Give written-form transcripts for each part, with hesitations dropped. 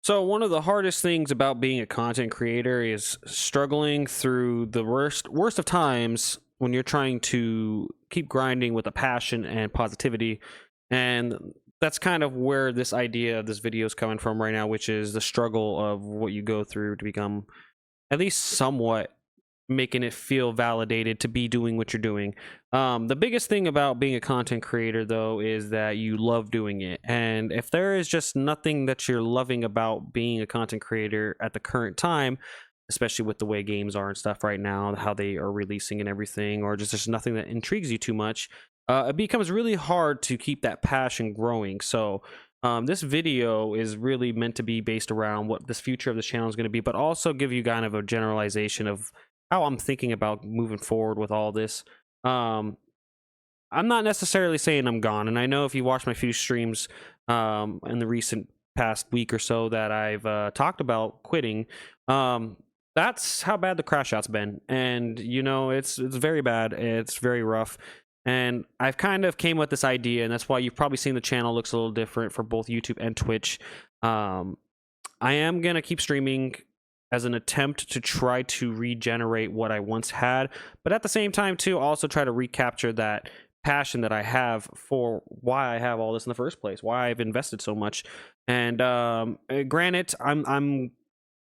So one of the hardest things about being a content creator is struggling through the worst of times when you're trying to keep grinding with a passion and positivity. And that's kind of where this idea of this video is coming from right now, which is the struggle of what you go through to become at least somewhat making it feel validated to be doing what you're doing. The biggest thing about being a content creator, though, is that you love doing it. And if there is just nothing that you're loving about being a content creator at the current time, especially with the way games are and stuff right now, how they are releasing and everything, or just there's nothing that intrigues you too much, it becomes really hard to keep that passion growing. So this video is really meant to be based around what this future of this channel is going to be, but also give you kind of a generalization of how I'm thinking about moving forward with all this. I'm not necessarily saying I'm gone, and I know if you watch my few streams in the recent past week or so that I've talked about quitting, that's how bad the crash out's been. And you know, it's very bad, it's very rough, and I've kind of came with this idea, and that's why you've probably seen the channel looks a little different for both YouTube and Twitch. I am gonna keep streaming as an attempt to try to regenerate what I once had, but at the same time too also try to recapture that passion that I have for why I have all this in the first place, why I've invested so much. And granted, I'm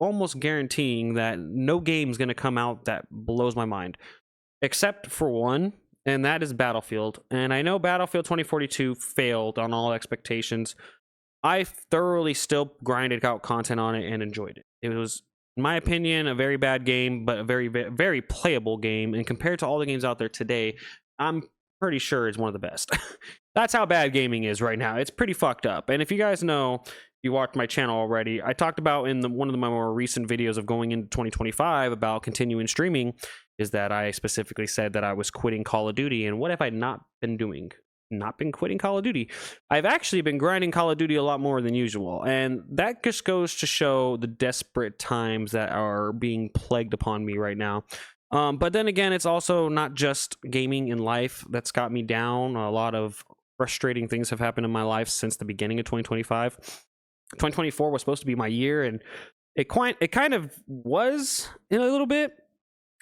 almost guaranteeing that no game's going to come out that blows my mind, except for one, and that is Battlefield. And I know Battlefield 2042 failed on all expectations. I thoroughly still grinded out content on it and enjoyed it. It was, in my opinion, a very bad game, but a very, very playable game. And compared to all the games out there today, I'm pretty sure it's one of the best. That's how bad gaming is right now. It's pretty fucked up. And if you guys know, you watched my channel already, I talked about in one of my more recent videos of going into 2025 about continuing streaming, is that I specifically said that I was quitting Call of Duty. And what have I not been doing? Not been quitting Call of Duty. I've actually been grinding Call of Duty a lot more than usual, and that just goes to show the desperate times that are being plagued upon me right now. But then again, it's also not just gaming in life that's got me down. A lot of frustrating things have happened in my life since the beginning of 2025. 2024 was supposed to be my year, and it kind of was in a little bit,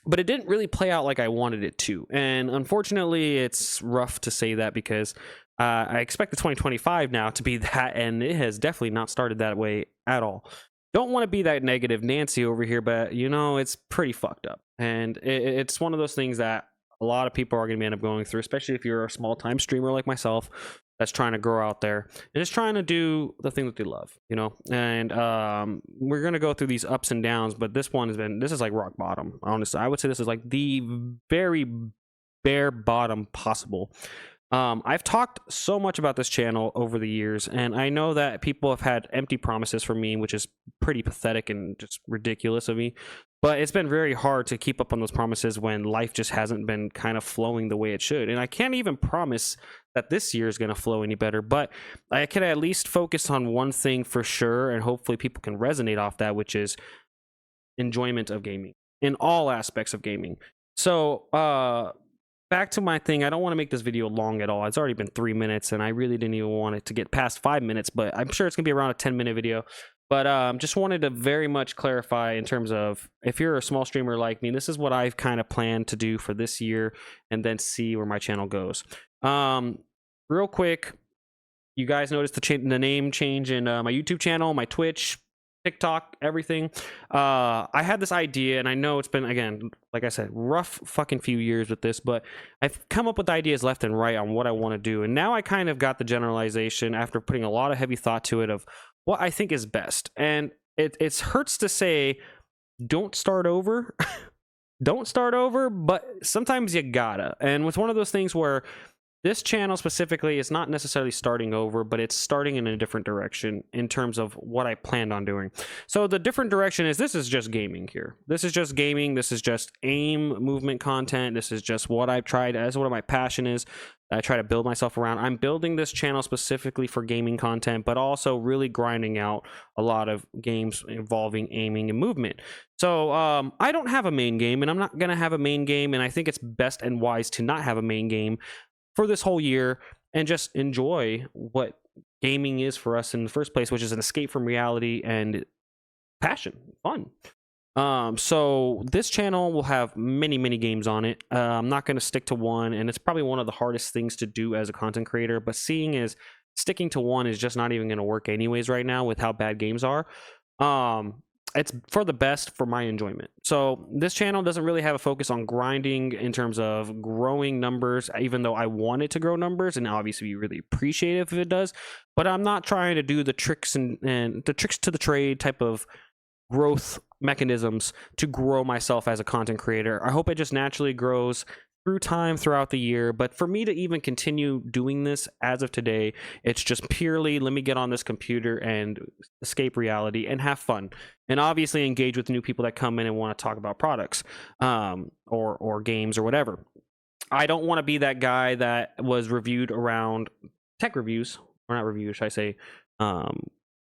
but it didn't really play out like I wanted it to. And unfortunately, it's rough to say that because I expect the 2025 now to be that, and it has definitely not started that way at all. Don't want to be that negative Nancy over here, but you know, it's pretty fucked up. And it's one of those things that a lot of people are going to end up going through, especially if you're a small time streamer like myself that's trying to grow out there and just trying to do the thing that they love, you know. And we're going to go through these ups and downs, but this is like rock bottom, honestly. I would say this is like the very bare bottom possible. I've talked so much about this channel over the years, and I know that people have had empty promises from me, which is pretty pathetic and just ridiculous of me. But it's been very hard to keep up on those promises when life just hasn't been kind of flowing the way it should. And I can't even promise that this year is going to flow any better, but I can at least focus on one thing for sure, and hopefully people can resonate off that, which is enjoyment of gaming in all aspects of gaming. So, back to my thing. I don't want to make this video long at all. It's already been 3 minutes, and I really didn't even want it to get past 5 minutes, but I'm sure it's gonna be around a 10-minute video. But just wanted to very much clarify in terms of, if you're a small streamer like me, this is what I've kind of planned to do for this year, and then see where my channel goes. Real quick, you guys noticed the name change in my YouTube channel, my Twitch, TikTok, everything. I had this idea, and I know it's been, again, like I said, rough fucking few years with this, but I've come up with ideas left and right on what I want to do, and now I kind of got the generalization after putting a lot of heavy thought to it of what I think is best. And it hurts to say don't start over. Don't start over, but sometimes you gotta. And it's one of those things where this channel specifically is not necessarily starting over, but it's starting in a different direction in terms of what I planned on doing. So the different direction is, this is just gaming here. This is just gaming. This is just aim movement content. This is just what I've tried, as what my passion is. I try to build myself around. I'm building this channel specifically for gaming content, but also really grinding out a lot of games involving aiming and movement. So I don't have a main game, and I'm not going to have a main game, and I think it's best and wise to not have a main game for this whole year and just enjoy what gaming is for us in the first place, which is an escape from reality and passion, fun. So this channel will have many games on it. I'm not going to stick to one, and it's probably one of the hardest things to do as a content creator, but seeing as sticking to one is just not even going to work anyways right now with how bad games are. It's for the best for my enjoyment. So this channel doesn't really have a focus on grinding in terms of growing numbers, even though I want it to grow numbers, and obviously be really appreciative if it does. But I'm not trying to do the tricks and the tricks to the trade type of growth mechanisms to grow myself as a content creator. I hope it just naturally grows through time throughout the year, but for me to even continue doing this as of today, it's just purely let me get on this computer and escape reality and have fun, and obviously engage with new people that come in and want to talk about products or games or whatever. I don't want to be that guy that was reviewed around tech reviews, or not reviews, should I say,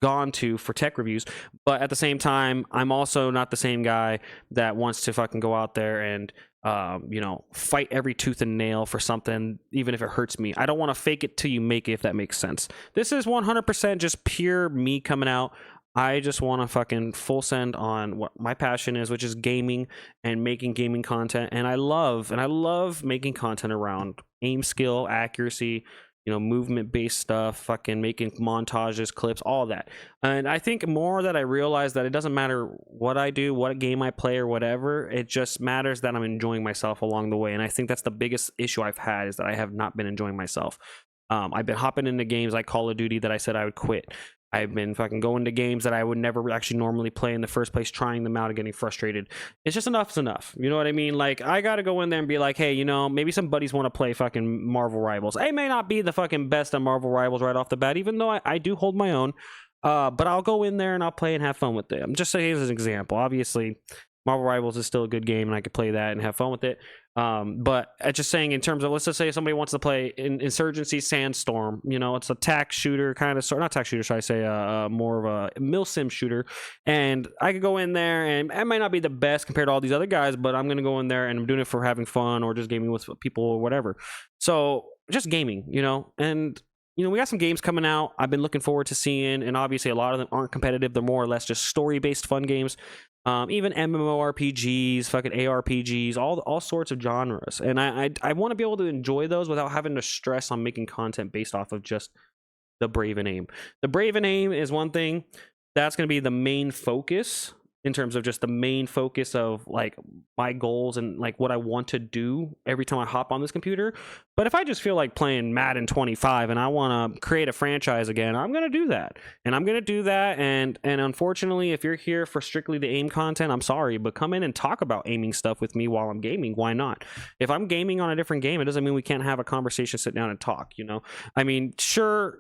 gone to for tech reviews, but at the same time, I'm also not the same guy that wants to fucking go out there and fight every tooth and nail for something, even if it hurts me. I don't want to fake it till you make it, if that makes sense. This is 100% just pure me coming out. I just want to fucking full send on what my passion is, which is gaming and making gaming content. And I love making content around aim skill, accuracy, movement based stuff, fucking making montages, clips, all that. And I think more that I realize that it doesn't matter what I do, what game I play or whatever, it just matters that I'm enjoying myself along the way. And I think that's the biggest issue I've had, is that I have not been enjoying myself. I've been hopping into games like Call of Duty that I said I would quit. I've been fucking going to games that I would never actually normally play in the first place, trying them out and getting frustrated. It's just enough is enough. You know what I mean? Like, I gotta go in there and be like, hey, maybe some buddies want to play fucking Marvel Rivals. I may not be the fucking best at Marvel Rivals right off the bat, even though I do hold my own. But I'll go in there and I'll play and have fun with it. I'm just saying as an example. Obviously, Marvel Rivals is still a good game and I could play that and have fun with it. But just saying, in terms of, let's just say somebody wants to play Insurgency Sandstorm, it's a tac shooter kind of, not tac shooter, should I say, more of a milsim shooter. And I could go in there, and I might not be the best compared to all these other guys, but I'm going to go in there and I'm doing it for having fun or just gaming with people or whatever. So just gaming, and we got some games coming out I've been looking forward to seeing, and obviously a lot of them aren't competitive. They're more or less just story-based fun games. Even MMORPGs, fucking ARPGs, all sorts of genres. And I want to be able to enjoy those without having to stress on making content based off of just TheBravenAim. TheBravenAim is one thing that's going to be the main focus, in terms of just the main focus of like my goals and like what I want to do every time I hop on this computer. But if I just feel like playing Madden 25 and I want to create a franchise again, I'm going to do that. And I'm going to do that. And unfortunately, if you're here for strictly the aim content, I'm sorry, but come in and talk about aiming stuff with me while I'm gaming. Why not? If I'm gaming on a different game, it doesn't mean we can't have a conversation, sit down and talk, I mean, sure,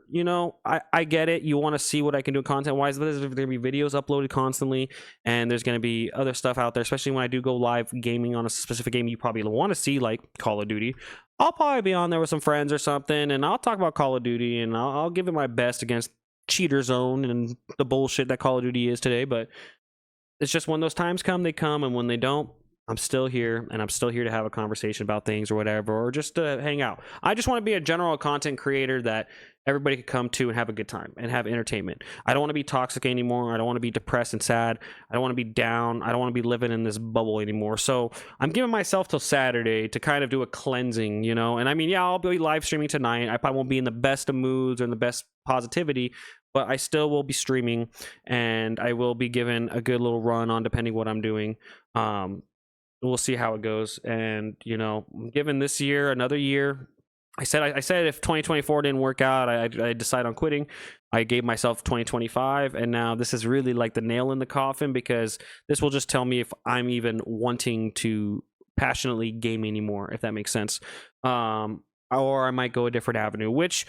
I get it. You want to see what I can do content wise. There's going to be videos uploaded constantly, and there's going to be other stuff out there, especially when I do go live gaming on a specific game you probably want to see, like Call of Duty. I'll probably be on there with some friends or something, and I'll talk about Call of Duty, and I'll give it my best against Cheater Zone and the bullshit that Call of Duty is today. But it's just when those times come, they come, and when they don't, I'm still here, and I'm still here to have a conversation about things or whatever, or just to hang out. I just want to be a general content creator that everybody could come to and have a good time and have entertainment. I don't want to be toxic anymore. I don't want to be depressed and sad. I don't want to be down. I don't want to be living in this bubble anymore. So I'm giving myself till Saturday to kind of do a cleansing, And I mean, yeah, I'll be live streaming tonight. I probably won't be in the best of moods or in the best positivity, but I still will be streaming, and I will be given a good little run on depending what I'm doing. We'll see how it goes. And, I'm giving this year another year. I said if 2024 didn't work out, I decide on quitting. I gave myself 2025, and now this is really like the nail in the coffin, because this will just tell me if I'm even wanting to passionately game anymore, if that makes sense. Or I might go a different avenue, which,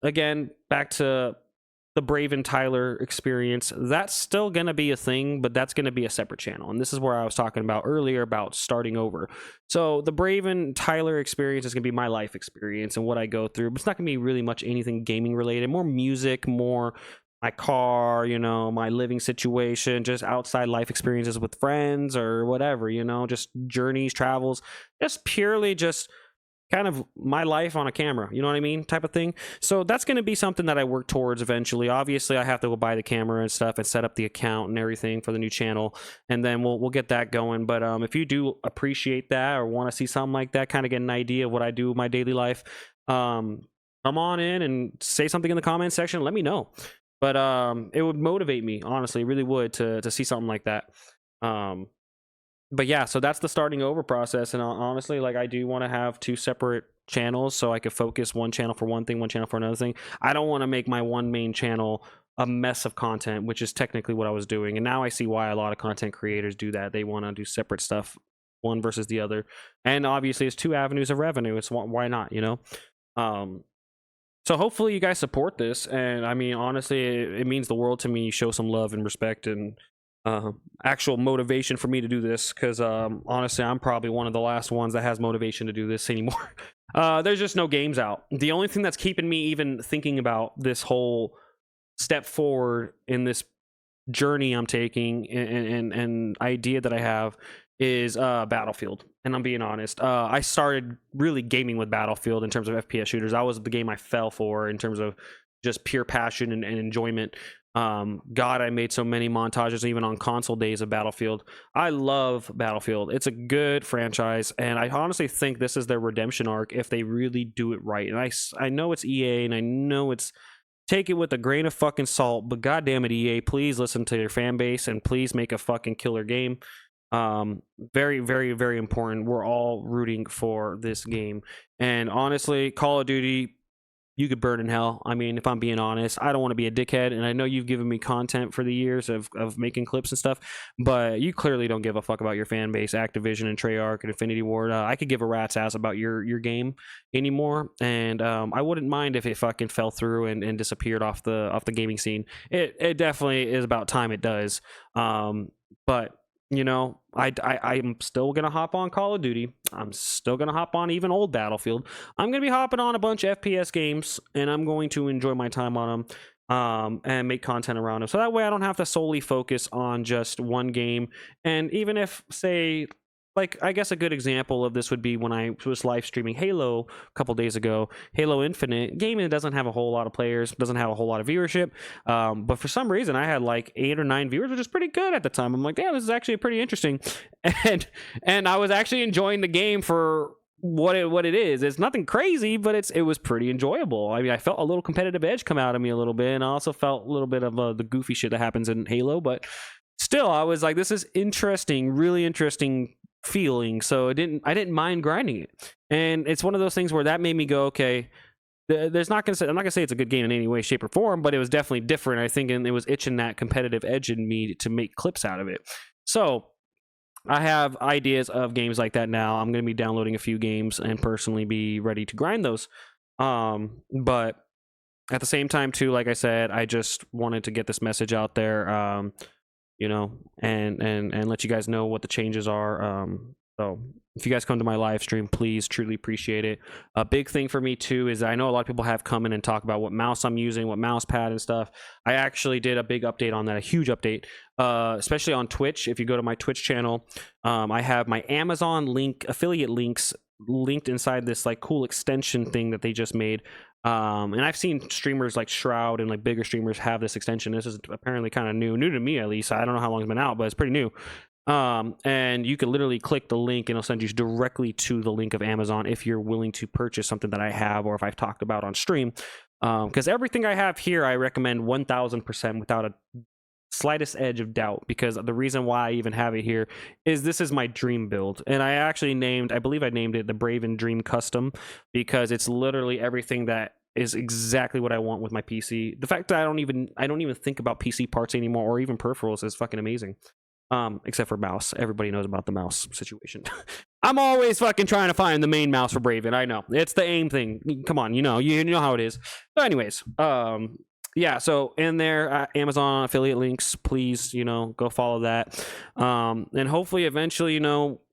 again, back to the Brave and Tyler experience, that's still going to be a thing, but that's going to be a separate channel. And this is where I was talking about earlier about starting over. So the Brave and Tyler experience is going to be my life experience and what I go through. But it's not going to be really much anything gaming related, more music, more my car, my living situation, just outside life experiences with friends or whatever, just journeys, travels, just purely just kind of my life on a camera, you know what I mean, type of thing. So that's going to be something that I work towards eventually. Obviously I have to go buy the camera and stuff and set up the account and everything for the new channel, and then we'll get that going. But if you do appreciate that or want to see something like that, kind of get an idea of what I do with my daily life, come on in and say something in the comment section, let me know. But it would motivate me, honestly, it really would, to see something like that. But yeah, so that's the starting over process. And honestly, like, I do want to have 2 separate channels so I could focus one channel for one thing, one channel for another thing. I don't want to make my one main channel a mess of content, which is technically what I was doing. And now I see why a lot of content creators do that. They want to do separate stuff, one versus the other. And obviously it's 2 avenues of revenue. It's why not, you know? So hopefully you guys support this. And I mean, honestly, it means the world to me. Show some love and respect and actual motivation for me to do this, because honestly, I'm probably one of the last ones that has motivation to do this anymore. There's just no games out. The only thing that's keeping me even thinking about this whole step forward in this journey I'm taking and idea that I have is Battlefield. And I'm being honest, I started really gaming with Battlefield in terms of FPS shooters. That was the game I fell for in terms of just pure passion and enjoyment. God, I made so many montages even on console days of Battlefield. I love Battlefield. It's a good franchise, and I honestly think this is their redemption arc if they really do it right. And I know it's EA, and I know it's, take it with a grain of fucking salt, but goddamn it, EA, please listen to your fan base and please make a fucking killer game. Very, very, very important. We're all rooting for this game. And honestly, Call of Duty, you could burn in hell. I mean, if I'm being honest, I don't want to be a dickhead, and I know you've given me content for the years of making clips and stuff, but you clearly don't give a fuck about your fan base, Activision and Treyarch and Infinity Ward. I could give a rat's ass about your game anymore, and I wouldn't mind if it fucking fell through and disappeared off the gaming scene. It definitely is about time it does. But you know, I'm still gonna hop on Call of Duty. I'm still gonna hop on even old Battlefield. I'm gonna be hopping on a bunch of FPS games, and I'm going to enjoy my time on them, and make content around them. So that way I don't have to solely focus on just one game. And even if, say, like, I guess a good example of this would be when I was live streaming Halo a couple days ago. Halo Infinite game, it doesn't have a whole lot of players, doesn't have a whole lot of viewership, but for some reason I had like 8 or 9 viewers, which is pretty good at the time. I'm like, damn, this is actually pretty interesting, and I was actually enjoying the game for what it is. It's nothing crazy, but it was pretty enjoyable. I mean, I felt a little competitive edge come out of me a little bit, and I also felt a little bit of the goofy shit that happens in Halo, but still, I was like, this is interesting, really interesting feeling. So I didn't mind grinding it, and it's one of those things where that made me go, okay, I'm not gonna say it's a good game in any way, shape, or form, but it was definitely different, I think, and it was itching that competitive edge in me to make clips out of it. So I have ideas of games like that now. I'm gonna be downloading a few games and personally be ready to grind those. But at the same time too, like I said, I just wanted to get this message out there, you know, and let you guys know what the changes are. So if you guys come to my live stream, please, truly appreciate it. A big thing for me too is I know a lot of people have come in and talk about what mouse I'm using, what mouse pad and stuff. I actually did a big update on that, a huge update, especially on Twitch. If you go to my Twitch channel, I have my Amazon affiliate links linked inside this like cool extension thing that they just made. And I've seen streamers like Shroud and like bigger streamers have this extension. This is apparently kind of new to me, at least. I don't know how long it's been out, but it's pretty new. And you can literally click the link and it'll send you directly to the link of Amazon if you're willing to purchase something that I have or if I've talked about on stream. Because everything I have here, I recommend 1000% without a slightest edge of doubt, because the reason why I even have it here is this is my dream build, and I believe I named it the Braven Dream Custom, because it's literally everything that is exactly what I want with my PC. The fact that I don't even think about PC parts anymore or even peripherals is fucking amazing. Except for mouse. Everybody knows about the mouse situation. I'm always fucking trying to find the main mouse for Braven. I know it's the aim thing. Come on, you know how it is. So anyways, yeah, so in there, Amazon affiliate links, please, go follow that. And hopefully eventually,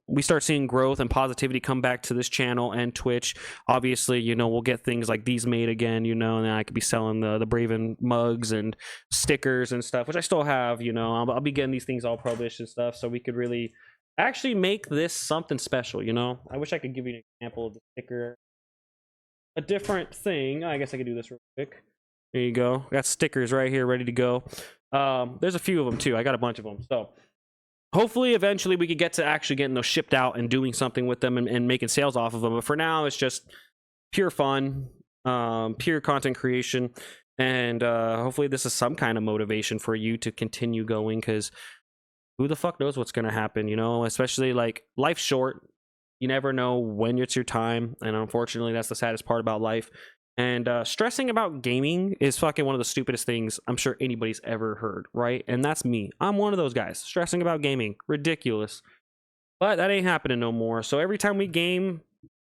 we start seeing growth and positivity come back to this channel and Twitch. Obviously, we'll get things like these made again, and then I could be selling the Braven mugs and stickers and stuff, which I still have, I'll be getting these things all published and stuff, so we could really actually make this something special, I wish I could give you an example of the sticker. a different thing. I guess I could do this real quick. There you go. Got stickers right here ready to go. There's a few of them too. I got a bunch of them. So hopefully eventually we could get to actually getting those shipped out and doing something with them and making sales off of them. But for now, it's just pure fun, pure content creation. And hopefully this is some kind of motivation for you to continue going, because who the fuck knows what's going to happen, you know? Especially like life's short. You never know when it's your time. And unfortunately, that's the saddest part about life. And stressing about gaming is fucking one of the stupidest things I'm sure anybody's ever heard, right? And that's me. I'm one of those guys. Stressing about gaming. Ridiculous. But that ain't happening no more. So every time we game,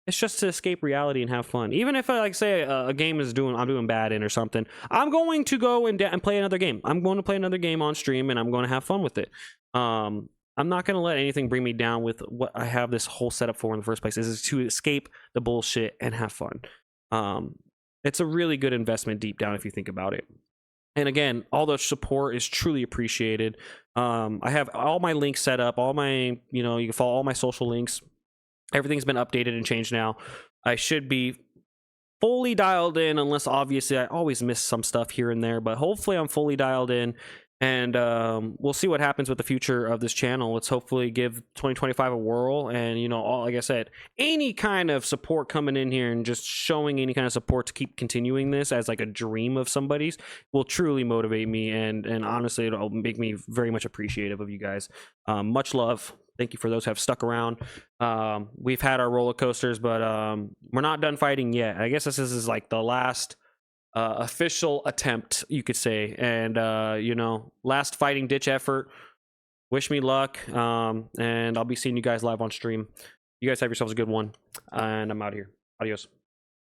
it's just to escape reality and have fun. Even if I like say a game is I'm doing bad in or something, I'm going to go and play another game. I'm going to play another game on stream and I'm going to have fun with it. I'm not going to let anything bring me down with what I have this whole setup for in the first place, is to escape the bullshit and have fun. It's a really good investment deep down if you think about it. And again, all the support is truly appreciated. I have all my links set up, all my, you know, you can follow all my social links. Everything's been updated and changed now. I should be fully dialed in, unless obviously I always miss some stuff here and there, but hopefully I'm fully dialed in. And we'll see what happens with the future of this channel. Let's hopefully give 2025 a whirl. And, you know, like I said, any kind of support coming in here and just showing any kind of support to keep continuing this as like a dream of somebody's will truly motivate me. And honestly, it'll make me very much appreciative of you guys. Much love. Thank you for those who have stuck around. We've had our roller coasters, but we're not done fighting yet. I guess this is like the last official attempt, you could say, and you know, last fighting ditch effort. Wish me luck, and I'll be seeing you guys live on stream. You guys have yourselves a good one, and I'm out of here. Adios.